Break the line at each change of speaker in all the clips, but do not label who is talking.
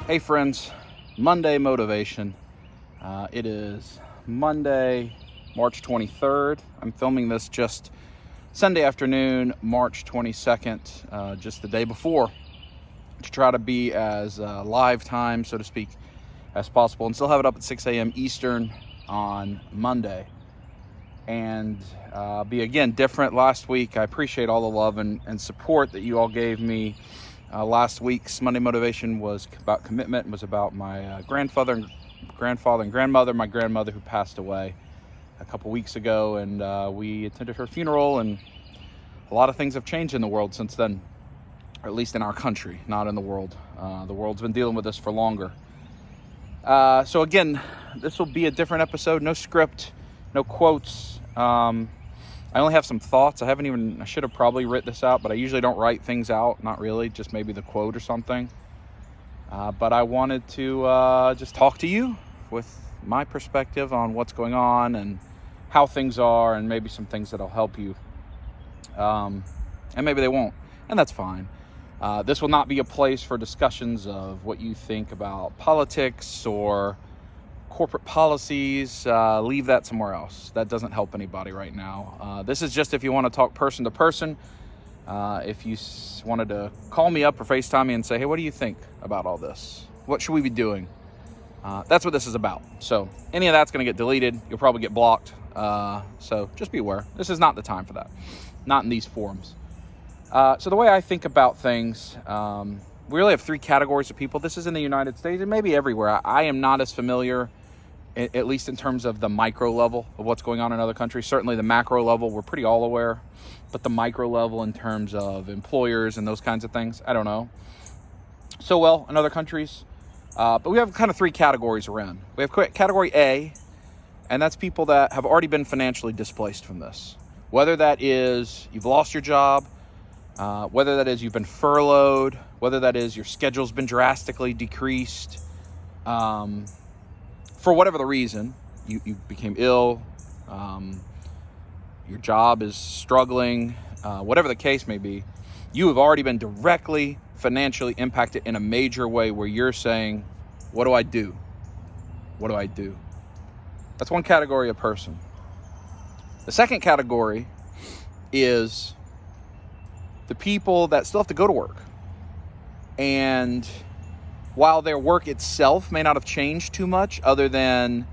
Hey friends, Monday motivation. It is Monday, March 23rd. I'm filming this just Sunday afternoon, March 22nd, just the day before, to try to be as live time, so to speak, as possible and still have it up at 6 a.m. Eastern on Monday. And be again different last week. I appreciate all the love and support that you all gave me. Last week's Monday motivation was about commitment. It was about my grandfather and grandmother. My grandmother, who passed away a couple weeks ago, and we attended her funeral. And a lot of things have changed in the world since then, or at least in our country, not in the world. The world's been dealing with this for longer. So again, this will be a different episode. No script, no quotes. I only have some thoughts. I should have probably written this out, but I usually don't write things out. Not really, just maybe the quote or something. But I wanted to just talk to you with my perspective on what's going on and how things are, and maybe some things that'll help you. And maybe they won't, and that's fine. This will not be a place for discussions of what you think about politics or corporate policies. Leave that somewhere else. That doesn't help anybody right now. This is just if you want to talk person to person. If you wanted to call me up or FaceTime me and say, hey, what do you think about all this? What should we be doing? That's what this is about. So any of that's going to get deleted. You'll probably get blocked. So just be aware. This is not the time for that. Not in these forums. So the way I think about things, we really have three categories of people. This is in the United States and maybe everywhere. I am not as familiar, at least in terms of the micro level of what's going on in other countries. Certainly the macro level, we're pretty all aware. But the micro level in terms of employers and those kinds of things, I don't know so well in other countries. But we have kind of three categories around. We have category A, and that's people that have already been financially displaced from this. Whether that is you've lost your job, whether that is you've been furloughed, whether that is your schedule's been drastically decreased, for whatever the reason, you became ill, your job is struggling, whatever the case may be, you have already been directly financially impacted in a major way where you're saying, what do I do? What do I do? That's one category of person. The second category is the people that still have to go to work. And while their work itself may not have changed too much, other than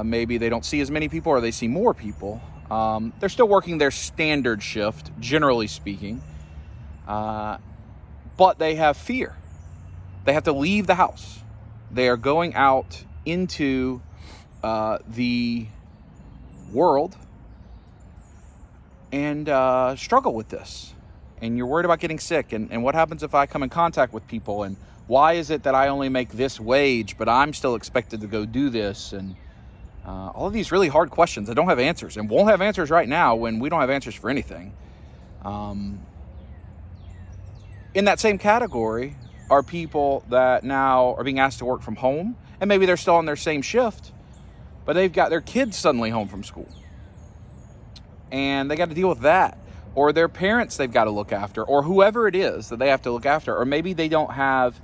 maybe they don't see as many people or they see more people, they're still working their standard shift, generally speaking. But they have fear. They have to leave the house. They are going out into the world and struggle with this. And you're worried about getting sick. And what happens if I come in contact with people? And why is it that I only make this wage, but I'm still expected to go do this? And all of these really hard questions that don't have answers and won't have answers right now when we don't have answers for anything. In that same category are people that now are being asked to work from home, and maybe they're still on their same shift, but they've got their kids suddenly home from school. And they got to deal with that. Or their parents they've got to look after, or whoever it is that they have to look after. Or maybe they don't have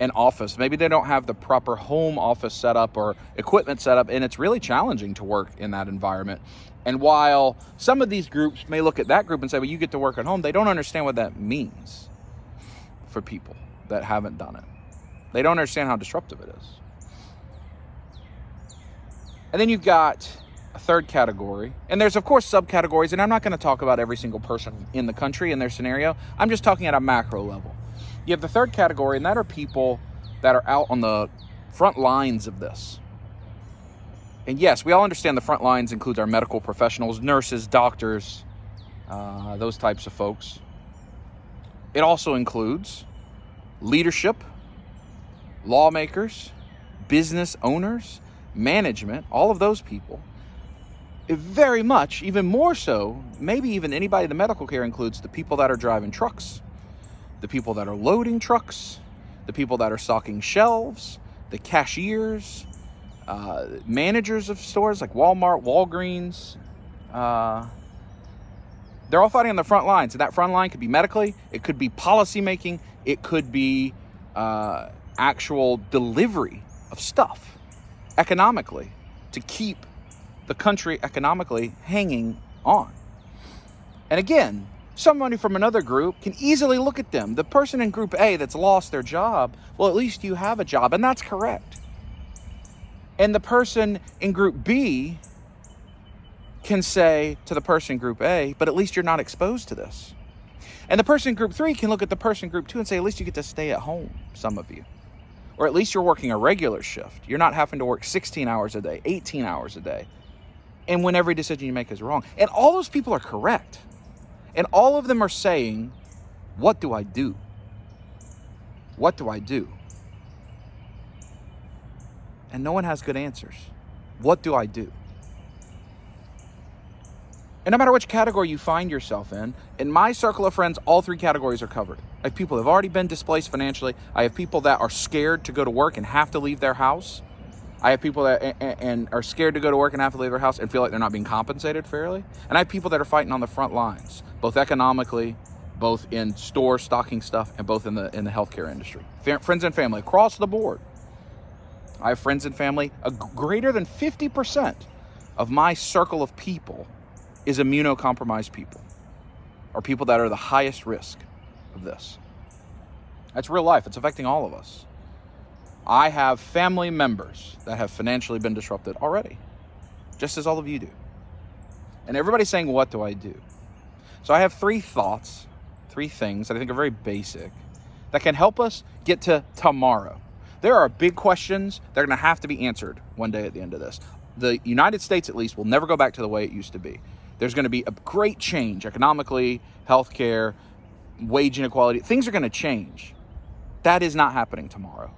an office. Maybe they don't have the proper home office set up or equipment set up, and it's really challenging to work in that environment. And while some of these groups may look at that group and say, well, you get to work at home, they don't understand what that means for people that haven't done it. They don't understand how disruptive it is. And then you've got a third category, and there's of course subcategories, and I'm not going to talk about every single person in the country and their scenario. I'm just talking at a macro level. You have the third category, and that are people that are out on the front lines of this. And yes, we all understand the front lines includes our medical professionals, nurses, doctors, those types of folks. It also includes leadership, lawmakers, business owners, management, all of those people. It very much, even more so, maybe even anybody in the medical care includes the people that are driving trucks, the people that are loading trucks, the people that are stocking shelves, the cashiers, managers of stores like Walmart, Walgreens. They're all fighting on the front lines. And that front line could be medically, it could be policy making, it could be actual delivery of stuff economically to keep the country economically hanging on. And again, somebody from another group can easily look at them. The person in group A that's lost their job, well, at least you have a job, and that's correct. And the person in group B can say to the person in group A, but at least you're not exposed to this. And the person in group 3 can look at the person in group 2 and say, at least you get to stay at home, some of you. Or at least you're working a regular shift. You're not having to work 16 hours a day, 18 hours a day. And when every decision you make is wrong. And all those people are correct. And all of them are saying, what do I do? What do I do? And no one has good answers. What do I do? And no matter which category you find yourself in my circle of friends, all 3 categories are covered. I have people who have already been displaced financially. I have people that are scared to go to work and have to leave their house. I have people that and are scared to go to work and have to leave their house and feel like they're not being compensated fairly. And I have people that are fighting on the front lines, both economically, both in stores stocking stuff, and both in the healthcare industry. Friends and family across the board. I have friends and family. Greater than 50% of my circle of people is immunocompromised people, or people that are the highest risk of this. That's real life. It's affecting all of us. I have family members that have financially been disrupted already, just as all of you do. And everybody's saying, what do I do? So I have 3 thoughts, 3 things that I think are very basic that can help us get to tomorrow. There are big questions that are going to have to be answered one day at the end of this. The United States, at least, will never go back to the way it used to be. There's going to be a great change economically, healthcare, wage inequality. Things are going to change. That is not happening tomorrow.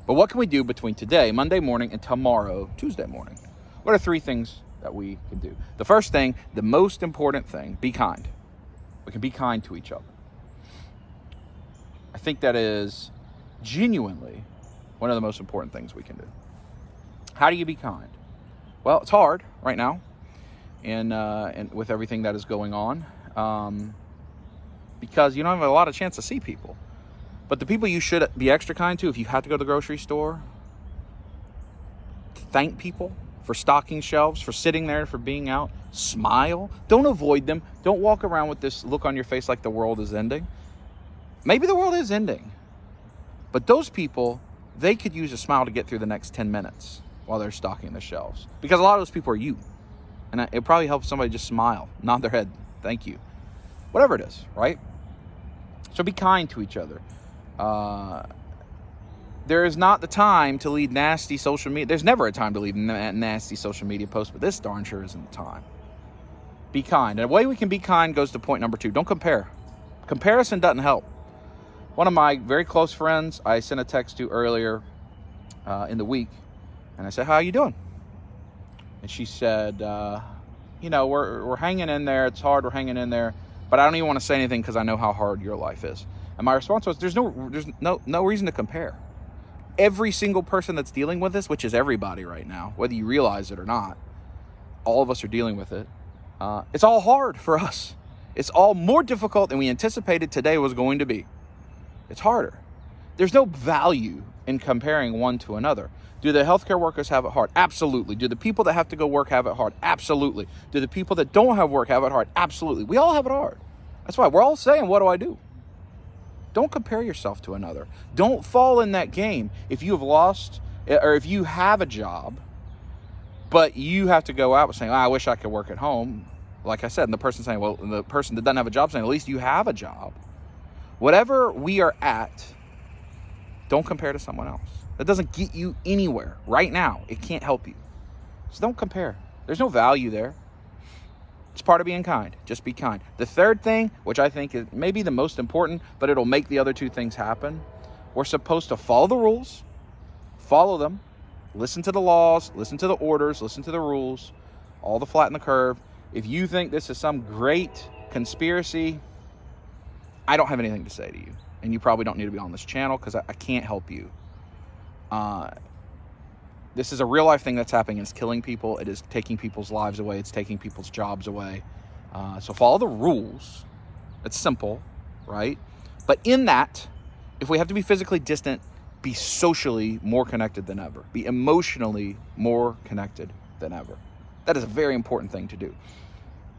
But what can we do between today, Monday morning, and tomorrow, Tuesday morning? What are 3 things that we can do? The first thing, the most important thing, be kind. We can be kind to each other. I think that is genuinely one of the most important things we can do. How do you be kind? Well, it's hard right now, and with everything that is going on, because you don't have a lot of chance to see people. But the people you should be extra kind to, if you have to go to the grocery store, thank people for stocking shelves, for sitting there, for being out. Smile. Don't avoid them. Don't walk around with this look on your face like the world is ending. Maybe the world is ending. But those people, they could use a smile to get through the next 10 minutes while they're stocking the shelves. Because a lot of those people are you. And it probably helps somebody just smile, nod their head, thank you. Whatever it is, right? So be kind to each other. There is not the time to lead nasty social media. There's never a time to lead nasty social media posts, but this darn sure isn't the time. Be kind. And the way we can be kind goes to point number 2. Don't compare. Comparison doesn't help. One of my very close friends, I sent a text to earlier in the week, and I said, how are you doing? And she said, we're hanging in there. It's hard. We're hanging in there. But I don't even want to say anything because I know how hard your life is. And my response was, there's no reason to compare. Every single person that's dealing with this, which is everybody right now, whether you realize it or not, all of us are dealing with it. It's all hard for us. It's all more difficult than we anticipated today was going to be. It's harder. There's no value in comparing one to another. Do the healthcare workers have it hard? Absolutely. Do the people that have to go work have it hard? Absolutely. Do the people that don't have work have it hard? Absolutely. We all have it hard. That's why we're all saying, what do I do? Don't compare yourself to another. Don't fall in that game. If you have lost, or if you have a job, but you have to go out saying, I wish I could work at home. Like I said, and the person saying, well, the person that doesn't have a job saying, at least you have a job. Whatever we are at, don't compare to someone else. That doesn't get you anywhere. Right now, it can't help you. So don't compare. There's no value there. It's part of being kind. Just be kind. The third thing, which I think is maybe the most important, but it'll make the other 2 things happen. We're supposed to follow the rules, follow them, listen to the laws, listen to the orders, listen to the rules, all the flatten the curve. If you think this is some great conspiracy, I don't have anything to say to you. And you probably don't need to be on this channel because I can't help you. This is a real life thing that's happening. It's killing people. It is taking people's lives away. It's taking people's jobs away. So follow the rules. It's simple, right? But in that, if we have to be physically distant, be socially more connected than ever. Be emotionally more connected than ever. That is a very important thing to do.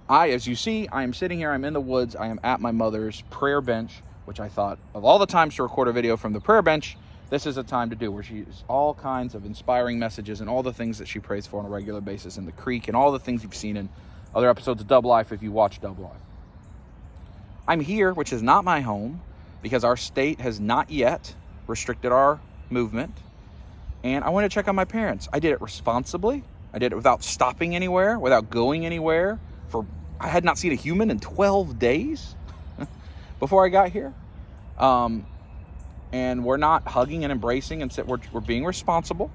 As you see, I am sitting here, I'm in the woods, I am at my mother's prayer bench, which I thought of all the times to record a video from the prayer bench, this is a time to do, where she has all kinds of inspiring messages and all the things that she prays for on a regular basis in the creek and all the things you've seen in other episodes of Dub Life if you watch Dub Life. I'm here, which is not my home, because our state has not yet restricted our movement, and I want to check on my parents. I did it responsibly. I did it without stopping anywhere, without going anywhere. I had not seen a human in 12 days before I got here. And we're not hugging and embracing, and we're being responsible.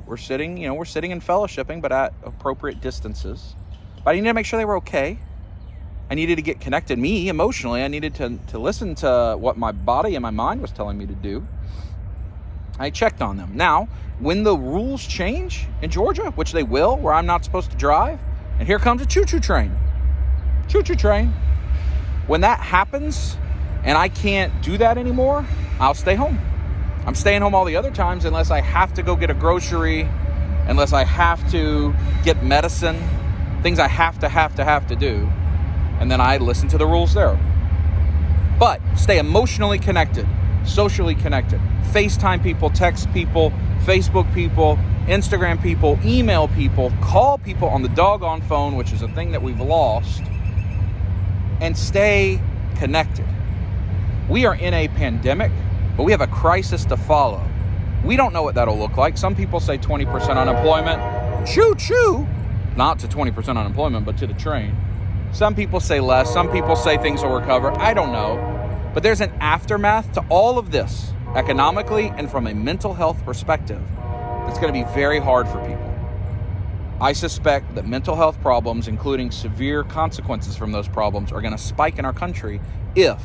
We're sitting and fellowshipping, but at appropriate distances. But I needed to make sure they were okay. I needed to get connected. Me, emotionally, I needed to listen to what my body and my mind was telling me to do. I checked on them. Now, when the rules change in Georgia, which they will, where I'm not supposed to drive, and here comes a choo-choo train. Choo-choo train. When that happens, and I can't do that anymore, I'll stay home. I'm staying home all the other times unless I have to go get a grocery, unless I have to get medicine, things I have to do. And then I listen to the rules there. But stay emotionally connected, socially connected. FaceTime people, text people, Facebook people, Instagram people, email people, call people on the doggone phone, which is a thing that we've lost, and stay connected. We are in a pandemic, but we have a crisis to follow. We don't know what that'll look like. Some people say 20% unemployment. Choo-choo! Not to 20% unemployment, but to the train. Some people say less. Some people say things will recover. I don't know. But there's an aftermath to all of this, economically and from a mental health perspective, that's going to be very hard for people. I suspect that mental health problems, including severe consequences from those problems, are going to spike in our country if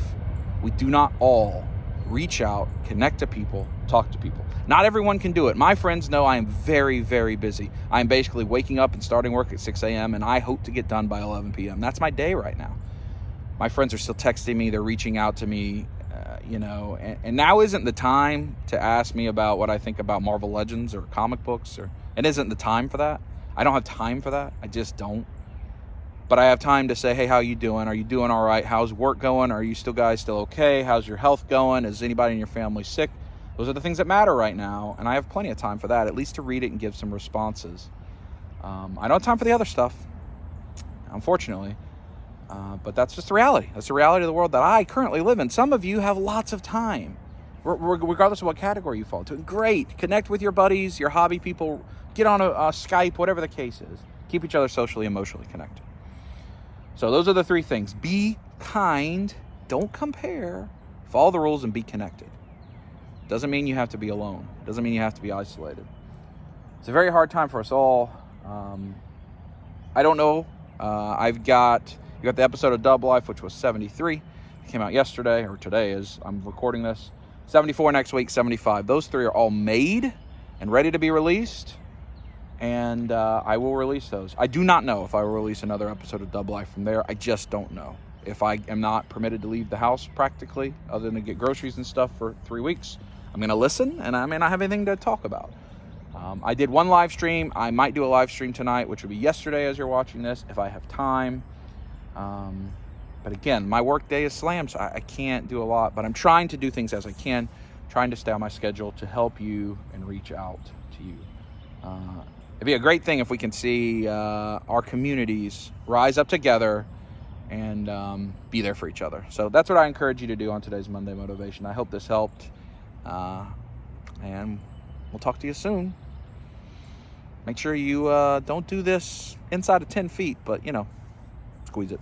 we do not all reach out, connect to people, talk to people. Not everyone can do it. My friends know I am very, very busy. I am basically waking up and starting work at 6 a.m. and I hope to get done by 11 p.m. That's my day right now. My friends are still texting me. They're reaching out to me, and now isn't the time to ask me about what I think about Marvel Legends or comic books. It isn't the time for that. I don't have time for that. I just don't. But I have time to say, hey, how you doing? Are you doing all right? How's work going? Are you guys still okay? How's your health going? Is anybody in your family sick? Those are the things that matter right now, and I have plenty of time for that, at least to read it and give some responses. I don't have time for the other stuff, unfortunately, but that's just the reality. That's the reality of the world that I currently live in. Some of you have lots of time, regardless of what category you fall into. Great. Connect with your buddies, your hobby people, get on a Skype, whatever the case is. Keep each other socially, emotionally connected. So those are the three things. Be kind, don't compare, follow the rules, and be connected. Doesn't mean you have to be alone. Doesn't mean you have to be isolated. It's a very hard time for us all. I don't know. You got the episode of Dub Life, which was 73. It came out yesterday, or today as I'm recording this. 74 next week, 75. Those three are all made and ready to be released. And I will release those. I do not know if I will release another episode of Dub Life from there. I just don't know. If I am not permitted to leave the house practically, other than to get groceries and stuff for 3 weeks, I'm going to listen, and I may not have anything to talk about. I did one live stream. I might do a live stream tonight, which would be yesterday as you're watching this, if I have time. But again, my work day is slammed, so I can't do a lot. But I'm trying to do things as I can, trying to stay on my schedule to help you and reach out to you. It'd be a great thing if we can see our communities rise up together and be there for each other. So that's what I encourage you to do on today's Monday Motivation. I hope this helped. And we'll talk to you soon. Make sure you don't do this inside of 10 feet, but, squeeze it.